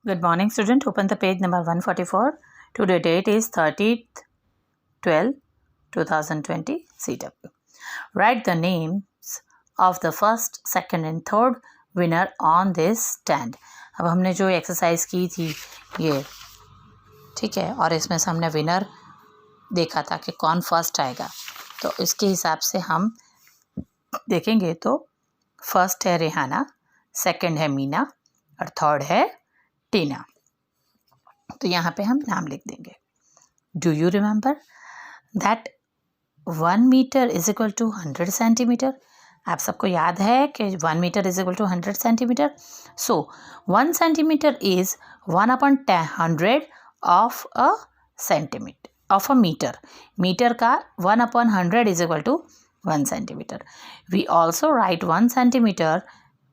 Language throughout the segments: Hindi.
Good morning, student. Open the page number 144. Today date is 30th 12 2020 CW. Write the names of the first, second and third winner on this stand. अब हमने जो एक्सरसाइज की थी ये ठीक है, और इसमें से हमने विनर देखा था कि कौन फर्स्ट आएगा, तो इसके हिसाब से हम देखेंगे तो फर्स्ट है रेहाना, सेकंड है मीना और थर्ड है टीना। तो यहाँ पे हम नाम लिख देंगे। Do you remember that 1 metre is equal to 100 centimetre? आप सबको याद है कि 1 metre is equal to 100 centimetre. So 1 centimetre is 1/100 of a centimetre of a metre. Metre का 1/100 is equal to 1 centimetre. We also write 1 centimetre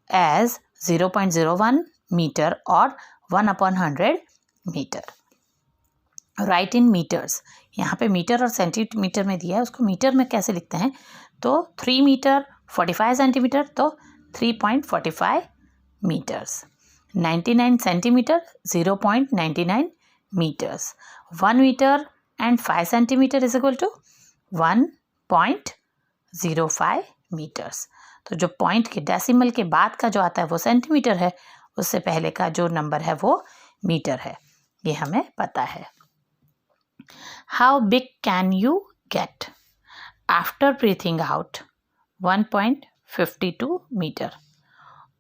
as 0.01 metre और 1/100 मीटर। राइट इन मीटर्स, यहाँ पे मीटर और सेंटीमीटर में दिया है, उसको मीटर में कैसे लिखते हैं? तो 3 मीटर 45 सेंटीमीटर, तो 3.45 metres. 99 centimetre 0.99 metres. 1 metre and 5 centimetre is equal to 1.05 metres. तो जो पॉइंट के डेसिमल के बाद का जो आता है वो सेंटीमीटर है, उससे पहले का जो नंबर है वो मीटर है, ये हमें पता है। How big can you get after breathing out 1.52 metre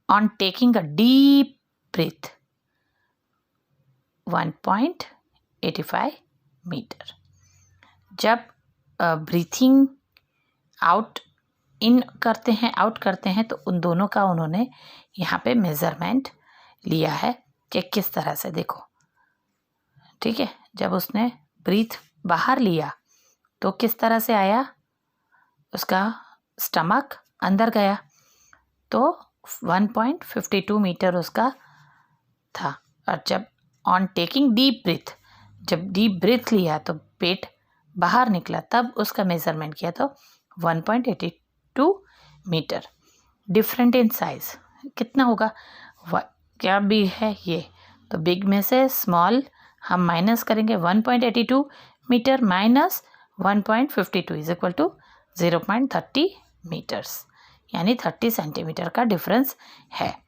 on taking a deep breath 1.85 metre. जब ब्रीथिंग आउट इन करते हैं आउट करते हैं तो उन दोनों का उन्होंने यहाँ पे मेज़रमेंट लिया है कि किस तरह से, देखो ठीक है। जब उसने ब्रीथ बाहर लिया तो किस तरह से आया, उसका स्टमक अंदर गया, तो 1.52 मीटर उसका था। और जब ऑन टेकिंग डीप ब्रीथ, जब डीप ब्रीथ लिया तो पेट बाहर निकला, तब उसका मेज़रमेंट किया तो 1.82 मीटर। डिफरेंट इन साइज कितना होगा, क्या बिग है ये, तो बिग में से स्मॉल हम माइनस करेंगे। 1.82 metre minus 1.52 is equal to 0.30 metres, यानी 30 सेंटीमीटर का डिफरेंस है।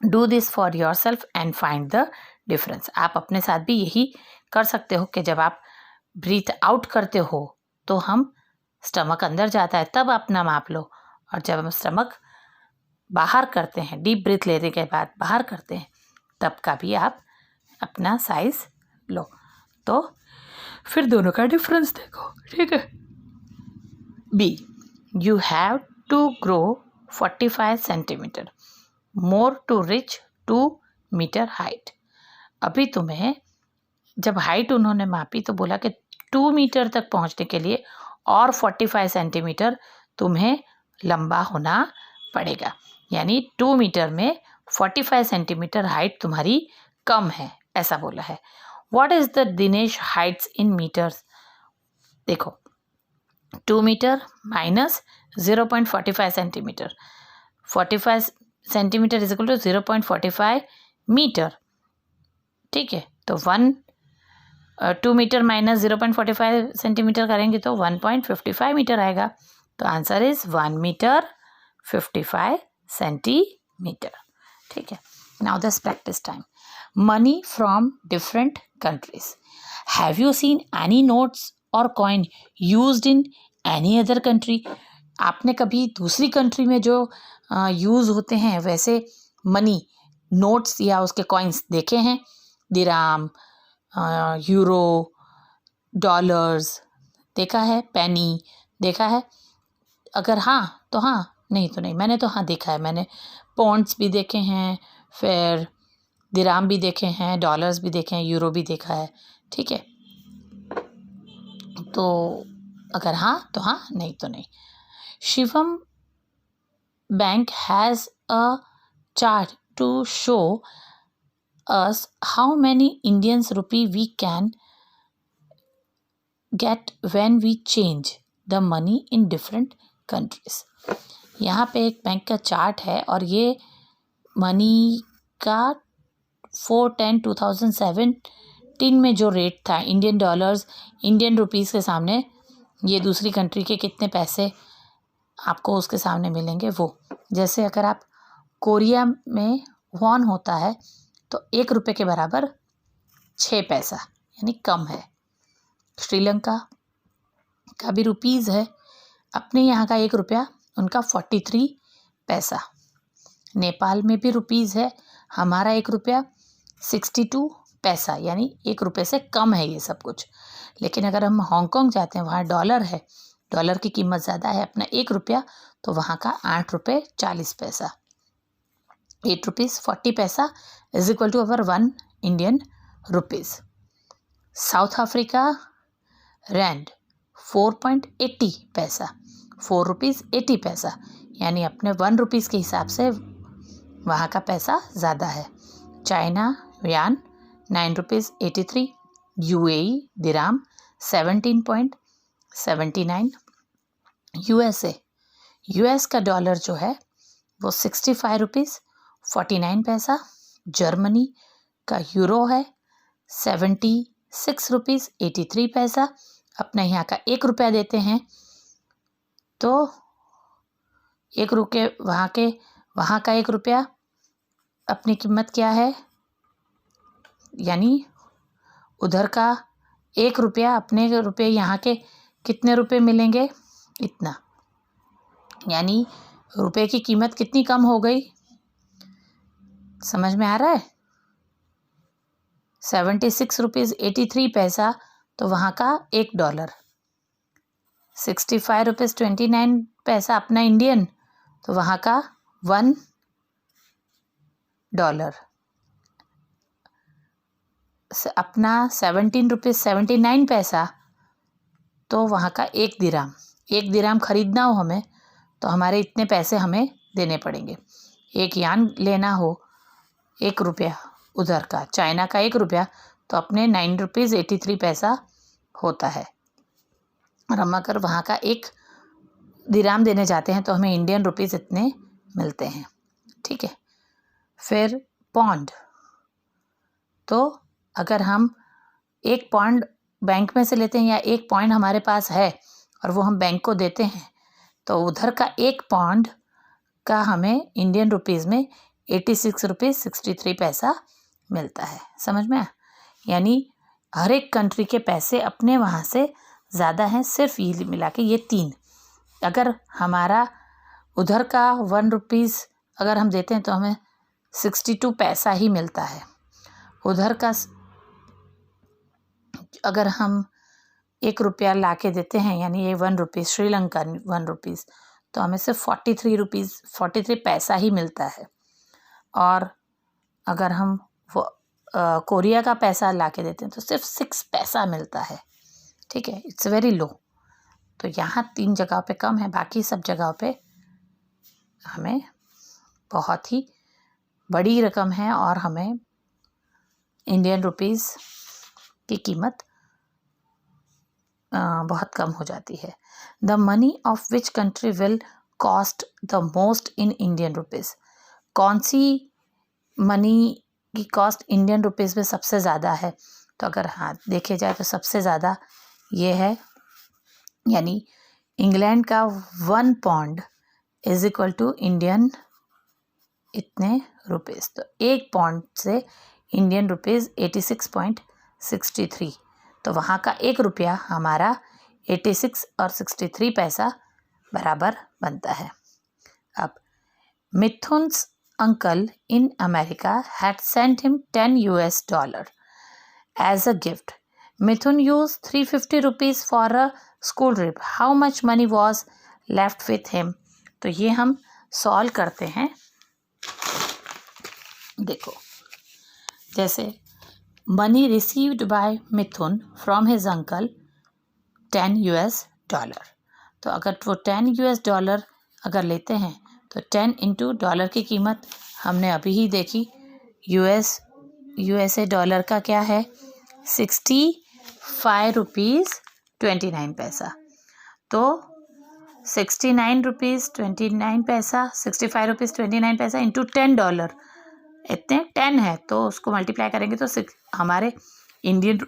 Do this for yourself and find the difference. आप अपने साथ भी यही कर सकते हो कि जब आप ब्रीथ आउट करते हो तो हम स्टमक अंदर जाता है तब अपना माप लो, और जब हम स्टमक बाहर करते हैं, डीप ब्रीथ लेने के बाद बाहर करते हैं, तब का भी आप अपना साइज लो। तो फिर दोनों का डिफरेंस देखो, ठीक है। B, you have to grow 45 centimetre more to reach 2 metre height. अभी तुम्हें जब हाइट उन्होंने मापी तो बोला कि 2 मीटर तक पहुंचने के लिए और 45 सेंटीमीटर तुम्हें लंबा होना पड़ेगा, यानी 2 मीटर में 45 सेंटीमीटर हाइट तुम्हारी कम है, ऐसा बोला है। What is the Dinesh heights in metres? देखो 2 metre minus 0.45 centimetre, 45 centimetre is equal to 0.45 metre, ठीक है। तो 2 मीटर माइनस 0.45 सेंटीमीटर करेंगे तो 1.55 मीटर आएगा। तो आंसर इज 1 मीटर 55 सेंटीमीटर, ठीक है। Now this practice time. Money from different countries. Have you seen any notes or coin used in any other country? आपने कभी दूसरी कंट्री में जो यूज़ होते हैं वैसे मनी नोट्स या उसके कॉइन्स देखे हैं? दिराम, यूरो, डॉलर्स देखा है, पेनी देखा है? अगर हाँ तो हाँ, नहीं तो नहीं। मैंने तो हाँ देखा है, मैंने पॉन्ड्स भी देखे हैं, फिर दिराम भी देखे हैं, डॉलर्स भी देखे हैं, यूरो भी देखा है, ठीक है। तो अगर हाँ तो हाँ, नहीं तो नहीं। Shivam bank has a chart to show us how many Indians rupee we can get when we change the money in different countries. यहाँ पे एक बैंक का चार्ट है और ये मनी का 2017 में जो रेट था इंडियन डॉलर्स इंडियन रुपीस के सामने, ये दूसरी कंट्री के कितने पैसे आपको उसके सामने मिलेंगे वो। जैसे अगर आप कोरिया में वॉन होता है तो 1 रुपये के बराबर 6 पैसा, यानी कम है। श्रीलंका का भी रुपीज़ है, अपने यहाँ का 1 रुपया उनका 43 पैसा। नेपाल में भी रुपीज़ है, हमारा 1 रुपया 62 पैसा, यानी 1 रुपये से कम है ये सब कुछ। लेकिन अगर हम हांगकांग जाते हैं, वहाँ डॉलर है, डॉलर की कीमत ज़्यादा है, अपना 1 रुपया तो वहाँ का 8 रुपये 40 पैसा, 8 rupees 40 paisa is equal to our 1 Indian rupees. South Africa rand 4.80 paisa, 4 rupees 80 पैसा, यानी अपने 1 रुपीज़ के हिसाब से वहाँ का पैसा ज़्यादा है। चाइना यान 9 रुपीज़ 83, UAE दिराम 17.79, यूएस का डॉलर जो है वो 65 रुपीज़ 49 पैसा, जर्मनी का यूरो है 76 रुपीज़ 83 पैसा, अपने यहाँ का 1 रुपया देते हैं तो 1 रुपये वहाँ का 1 रुपया अपनी कीमत क्या है, यानी उधर का 1 रुपया अपने रुपये यहाँ के कितने रुपये मिलेंगे, इतना, यानी रुपये की कीमत कितनी कम हो गई, समझ में आ रहा है। 76 रुपीज़ 83 पैसा तो वहाँ का 1 डॉलर, 65 रुपीज़ 29 पैसा अपना इंडियन तो वहाँ का 1 डॉलर, अपना 17 रुपीज़ 79 पैसा तो वहाँ का 1 दिराम। 1 दिराम खरीदना हो हमें तो हमारे इतने पैसे हमें देने पड़ेंगे। 1 यान लेना हो 1 रुपया उधर का, चाइना का 1 रुपया तो अपने 9 रुपीज़ 83 पैसा होता है। और हम अगर वहाँ का 1 दिराम देने जाते हैं तो हमें इंडियन रुपीज़ इतने मिलते हैं, ठीक है। फिर पौंड, तो अगर हम 1 पौंड बैंक में से लेते हैं या 1 पॉइंट हमारे पास है और वो हम बैंक को देते हैं तो उधर का 1 पौंड का हमें इंडियन रुपीज़ में 86 रुपीज़ 63 पैसा मिलता है, समझ में। यानी हर एक कंट्री के पैसे अपने वहाँ से ज़्यादा हैं, सिर्फ ये मिला के ये 3। अगर हमारा उधर का 1 रुपीज़ अगर हम देते हैं तो हमें 62 पैसा ही मिलता है। उधर का अगर हम 1 रुपया ला के देते हैं, यानी ये 1 रुपीज़ श्रीलंका 1 रुपीज़ तो हमें सिर्फ 43 पैसा ही मिलता है। और अगर हम कोरिया का पैसा ला के देते हैं तो सिर्फ 6 पैसा मिलता है, ठीक है, इट्स वेरी लो। तो यहाँ 3 जगह पे कम है, बाकी सब जगह पे हमें बहुत ही बड़ी रकम है और हमें इंडियन रुपीज़ की कीमत बहुत कम हो जाती है। The money of which country will cost the most in Indian rupees, कौन सी मनी की कॉस्ट इंडियन रुपीज़ में सबसे ज़्यादा है, तो अगर हाँ देखे जाए तो सबसे ज़्यादा ये है, यानी इंग्लैंड का 1 pound is equal to Indian इतने रुपीज़, तो 1 पौंड से इंडियन रुपीज़ 86.63, तो वहाँ का 1 रुपया हमारा 86 और 63 पैसा बराबर बनता है। अब Mithun's uncle in America had sent him $10 as a gift. Mithun used 350 rupees for a school trip. How much money was left with him? तो ये हम सॉल्व करते हैं। देखो, जैसे money received by Mithun from his uncle $10, तो अगर वो $10 अगर लेते हैं तो 10 इंटू डॉलर की कीमत हमने अभी ही देखी, यूएसए डॉलर का क्या है 65 रुपीज़ 29 पैसा, तो 69 रुपीज़ 29 पैसा 65 रुपीज़ 29 पैसा इंटू $10 इतने 10 है तो उसको मल्टीप्लाई करेंगे तो हमारे इंडियन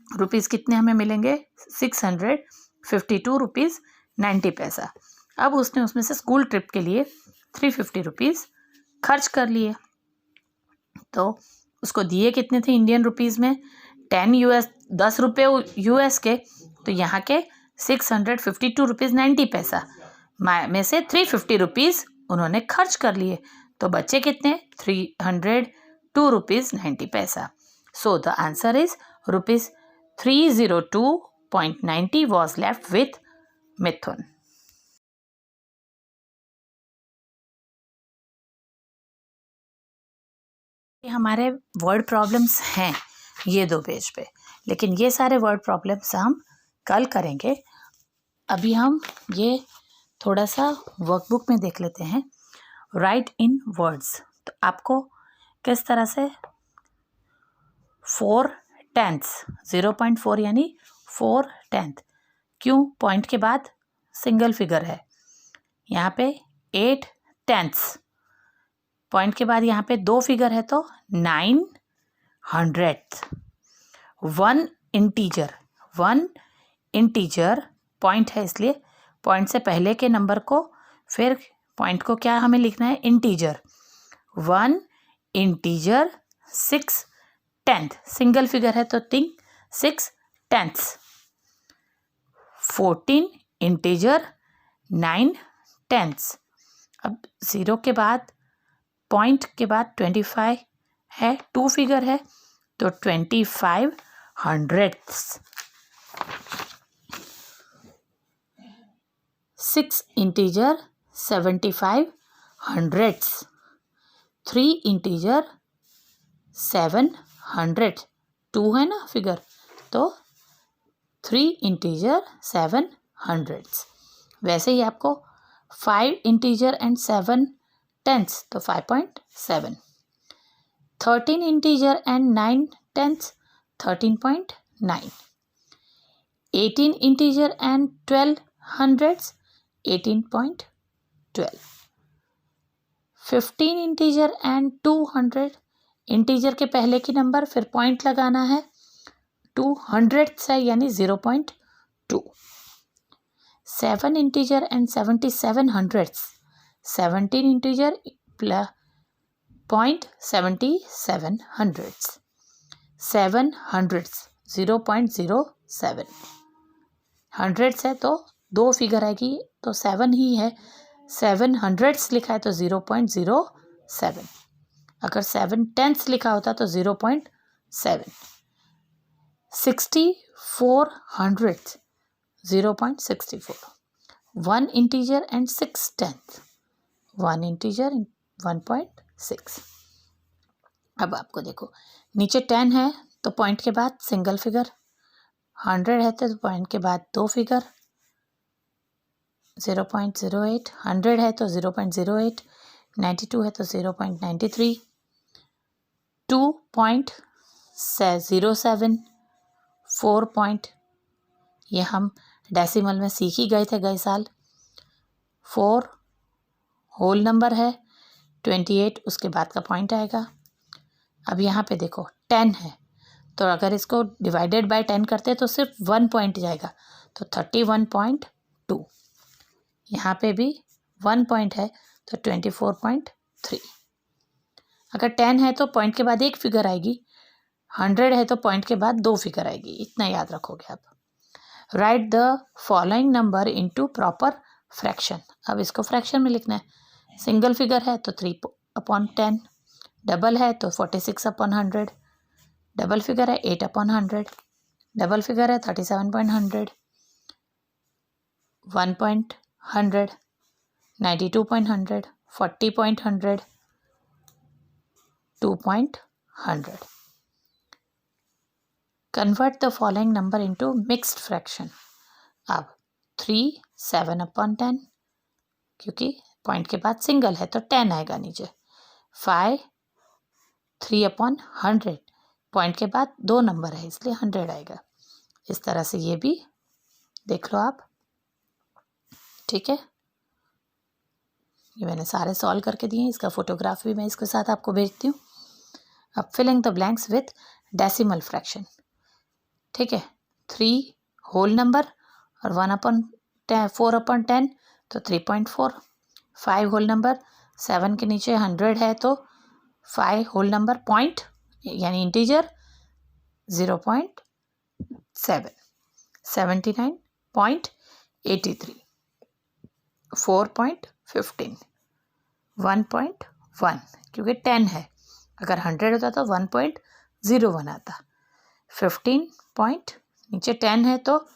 रुपीज़ कितने हमें मिलेंगे, 652 रुपीज़ 90 पैसा। अब उसने उसमें से स्कूल ट्रिप के लिए 350 रुपीज़ खर्च कर लिए। तो उसको दिए कितने थे इंडियन रुपीज़ में, 10 रुपये US के, तो यहाँ के 652 रुपीज़ 90 पैसा में से 350 रुपीज़ उन्होंने खर्च कर लिए। तो बच्चे कितने, 302 rupees 90 paisa. So the answer is rupees 302.90 was left with Mithun. हमारे वर्ड प्रॉब्लम्स हैं ये 2 पेज पे, लेकिन ये सारे वर्ड प्रॉब्लम्स हम कल करेंगे। अभी हम ये थोड़ा सा वर्कबुक में देख लेते हैं। राइट इन वर्ड्स, तो आपको किस तरह से 4/10, 0.4 यानी 4/10, क्यों, पॉइंट के बाद सिंगल फिगर है। यहाँ पे 8/10, पॉइंट के बाद यहाँ पे 2 फिगर है तो 9/100। 1 इंटीजर पॉइंट है, इसलिए पॉइंट से पहले के नंबर को, फिर पॉइंट को क्या हमें लिखना है, इंटीजर। 1 इंटीजर 6/10, सिंगल फिगर है तो 6/10। 14 इंटीजर 9/10। अब 0 के बाद पॉइंट के बाद 25 है, 2 फिगर है तो 25/100। 6 इंटीजर 75/100। 3 इंटीजर 700, 2 है ना फिगर, तो 3 इंटीजर 700। वैसे ही आपको 5 इंटीजर एंड 7/10 तो 5.7। 13 integer and 9/10 13.9। 18 integer and 12 hundreds 18.12। 15 integer and 200, integer के पहले की नंबर फिर पॉइंट लगाना है, 200 है यानी 0.2। 7 integer and 77 hundreds, 17 integer .77 hundreds। 7 hundreds 0.07। 100 है तो 2 फिगर आएगी तो 7 ही है, 700 लिखा है तो 0.07। अगर 7/10 लिखा होता तो 0.7। 64 hundreds 0.64। 1 integer and 6/10, 1 integer 1.6। अब आपको देखो नीचे 10 है तो पॉइंट के बाद सिंगल फिगर, 100 है तो पॉइंट के बाद 2 फिगर, 0.08। 100 है तो 0.08, 92 है तो 0.93, 2.07, 4 ये हम डेसिमल में सीख ही गए थे गए साल। 4 होल नंबर है, 28 उसके बाद का पॉइंट आएगा। अब यहाँ पे देखो 10 है तो अगर इसको डिवाइडेड बाय 10 करते हैं तो सिर्फ 1 पॉइंट जाएगा तो 31.2। यहाँ पे भी 1 पॉइंट है तो 24.3। अगर 10 है तो पॉइंट के बाद 1 फिगर आएगी, 100 है तो पॉइंट के बाद 2 फिगर आएगी, इतना याद रखोगे आप। Right the following number into proper fraction, अब इसको फ्रैक्शन में लिखना है। सिंगल फिगर है तो 3/10, डबल है तो 46/100, डबल फिगर है 8/100, डबल फिगर है 37.100, 1.100, 92.100, 40.100, 2.100। Convert the following number into mixed fraction। अब 3 7/10, क्योंकि पॉइंट के बाद सिंगल है तो 10 आएगा नीचे। 5 3/100, पॉइंट के बाद 2 नंबर है इसलिए 100 आएगा। इस तरह से ये भी देख लो आप, ठीक है। ये मैंने सारे सॉल्व करके दिए हैं, इसका फोटोग्राफ भी मैं इसके साथ आपको भेजती हूँ। अब filling the blanks with decimal fraction, ठीक है। 3 होल नंबर और 4/10 तो 3.4। 5 होल नंबर, 7 के नीचे 100 है तो 5 होल नंबर पॉइंट यानी इंटीजर 0.7। 79.83, 4.15, 1.1 क्योंकि 10 है, अगर 100 होता तो 1.01 आता। 15 पॉइंट नीचे 10 है तो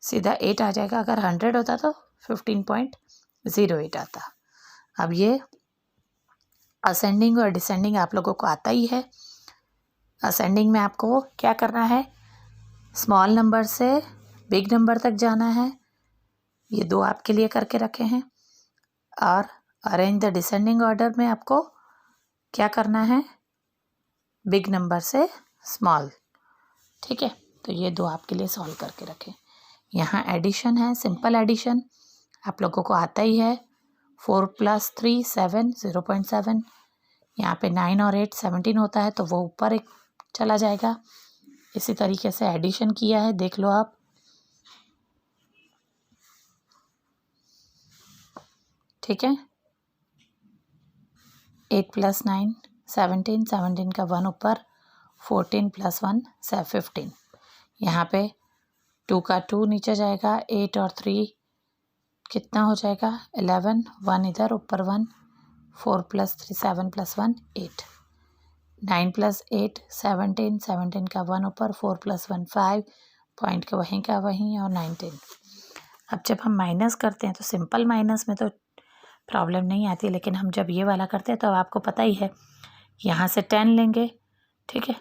सीधा 8 आ जाएगा, अगर 100 होता तो 15.08 आता। अब ये असेंडिंग और डिसेंडिंग आप लोगों को आता ही है। असेंडिंग में आपको क्या करना है, स्मॉल नंबर से बिग नंबर तक जाना है, ये 2 आपके लिए करके रखे हैं। और अरेंज द डिसेंडिंग ऑर्डर में आपको क्या करना है, बिग नंबर से स्मॉल, ठीक है। तो ये 2 आपके लिए सॉल्व करके रखें। यहाँ एडिशन है, सिंपल एडिशन आप लोगों को आता ही है। 4 + 3 7, 0.7। यहाँ पे 9 और 8 17 होता है तो वो ऊपर एक चला जाएगा। इसी तरीके से एडिशन किया है, देख लो आप, ठीक है। 8 + 9 17, 17 का 1 ऊपर, 14 + 1 15। यहाँ पे 2 का 2 नीचे जाएगा, 8 और 3 कितना हो जाएगा 11, 1 इधर ऊपर 1, 4 + 3 7 + 1 8, 9 + 8 17, 17 का 1 ऊपर, 4 + 1 5, पॉइंट का वहीं और 19। अब जब हम माइनस करते हैं तो सिंपल माइनस में तो प्रॉब्लम नहीं आती, लेकिन हम जब ये वाला करते हैं तो आपको पता ही है, यहाँ से 10 लेंगे, ठीक है।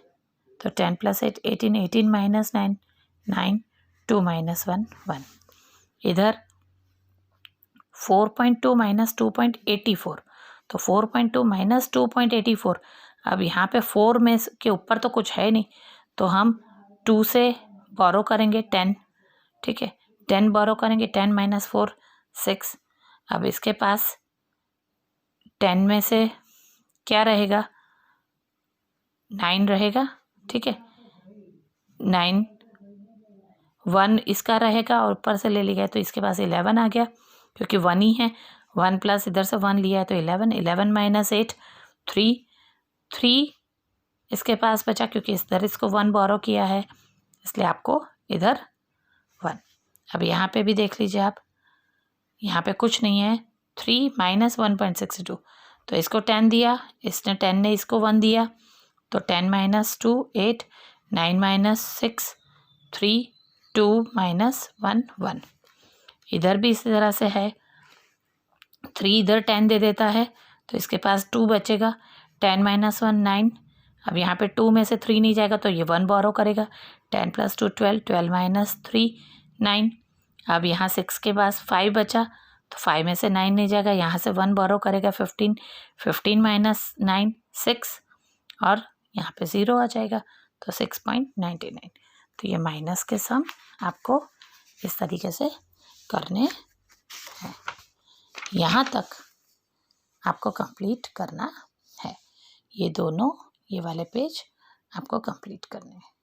तो 10 + 8 18, 18 - 9 9, 2 - 1 1। इधर 4.2 - 2.84, तो 4.2 - 2.84। अब यहाँ पे 4 में के ऊपर तो कुछ है नहीं, तो हम 2 से बोरो करेंगे 10, ठीक है। 10 बोरो करेंगे, 10 - 4 6। अब इसके पास 10 में से क्या रहेगा, 9 रहेगा, ठीक है। 9 1 इसका रहेगा और ऊपर से ले लिया तो इसके पास 11 आ गया, क्योंकि 1 ही है। 1 प्लस इधर से 1 लिया है तो 11, 11 - 8 3, 3 इसके पास बचा, क्योंकि इधर इसको 1 बोरो किया है, इसलिए आपको इधर 1। अब यहाँ पे भी देख लीजिए आप, यहाँ पे कुछ नहीं है, 3 - 1.62, तो इसको 10 दिया, इसने 10 ने इसको 1 दिया, तो 10 - 2 8, 9 - 6 3, 2 - 1 1। इधर भी इसी तरह से है, 3 इधर 10 दे देता है तो इसके पास 2 बचेगा, 10 - 1 9। अब यहाँ पे 2 में से 3 नहीं जाएगा तो ये 1 बोरो करेगा, 10 + 2 12, 12 - 3 9। अब यहाँ 6 के पास 5 बचा, तो 5 में से 9 नहीं जाएगा, यहाँ से 1 बोरो करेगा 15, 15 - 9 6, और यहाँ पे 0 आ जाएगा, तो 6.99। तो ये माइनस के सम आपको इस तरीके से करने हैं। यहाँ तक आपको कंप्लीट करना है, ये दोनों ये वाले पेज आपको कंप्लीट करने हैं।